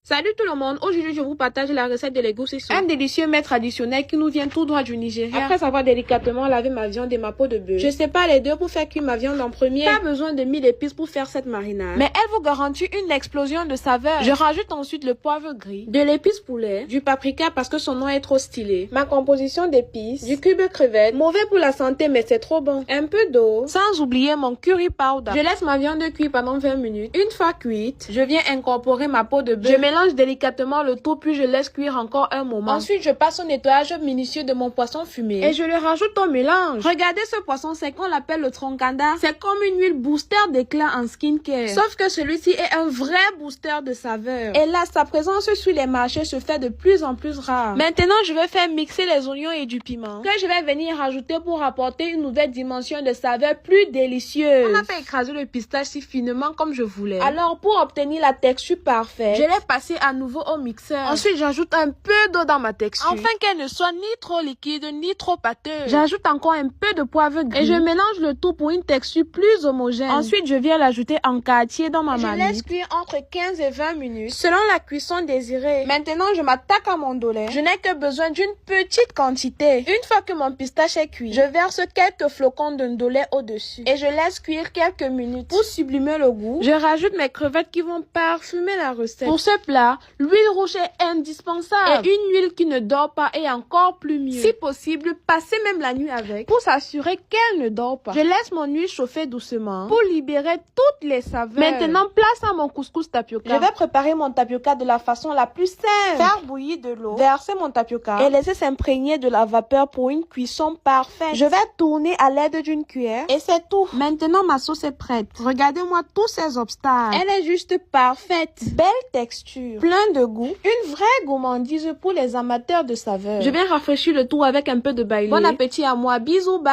Salut tout le monde, aujourd'hui je vous partage la recette de l'égoussi soup. Un délicieux mets traditionnel qui nous vient tout droit du Nigeria. Après avoir délicatement lavé ma viande et ma peau de bœuf, je sépare les deux pour faire cuire ma viande en premier. Pas besoin de 1000 épices pour faire cette marinade, mais elle vous garantit une explosion de saveurs. Je rajoute ensuite le poivre gris, de l'épice poulet, du paprika parce que son nom est trop stylé, ma composition d'épices, du cube crevette, mauvais pour la santé mais c'est trop bon, un peu d'eau, sans oublier mon curry powder. Je laisse ma viande cuire pendant 20 minutes. Une fois cuite, je viens incorporer ma peau de bœuf. Je mélange délicatement le tout puis je laisse cuire encore un moment. Ensuite, je passe au nettoyage minutieux de mon poisson fumé et je le rajoute au mélange. Regardez ce poisson, c'est qu'on l'appelle le troncanda. C'est comme une huile booster d'éclat en skincare. Sauf que celui-ci est un vrai booster de saveur. Et là, sa présence sur les marchés se fait de plus en plus rare. Maintenant, je vais faire mixer les oignons et du piment que je vais venir rajouter pour apporter une nouvelle dimension de saveur plus délicieuse. On n'a pas écrasé le pistache si finement comme je voulais. Alors, pour obtenir la texture parfaite, je l'ai passé à nouveau au mixeur. Ensuite, j'ajoute un peu d'eau dans ma texture, afin qu'elle ne soit ni trop liquide ni trop pâteuse. J'ajoute encore un peu de poivre gris et je mélange le tout pour une texture plus homogène. Ensuite, je viens l'ajouter en quartier dans ma marmite. Je laisse cuire entre 15 et 20 minutes selon la cuisson désirée. Maintenant, je m'attaque à mon dolai. Je n'ai que besoin d'une petite quantité. Une fois que mon pistache est cuit, je verse quelques flocons de ndolé au-dessus et je laisse cuire quelques minutes. Pour sublimer le goût, je rajoute mes crevettes qui vont parfumer la recette. Pour ce plat, l'huile rouge est indispensable et une huile qui ne dort pas est encore plus mieux. Si possible, passez même la nuit avec pour s'assurer qu'elle ne dort pas. Je laisse mon huile chauffer doucement pour libérer toutes les saveurs. Maintenant, place à mon couscous tapioca. Je vais préparer mon tapioca de la façon la plus simple. Faire bouillir de l'eau, verser mon tapioca et laisser s'imprégner de la vapeur pour une cuisson parfaite. Je vais tourner à l'aide d'une cuillère et c'est tout. Maintenant, ma sauce est prête. Regardez-moi tous ces obstacles. Elle est juste parfaite. Belle texture, plein de goût, une vraie gourmandise pour les amateurs de saveurs. Je viens rafraîchir le tout avec un peu de bailey. Bon appétit à moi, bisous, bye.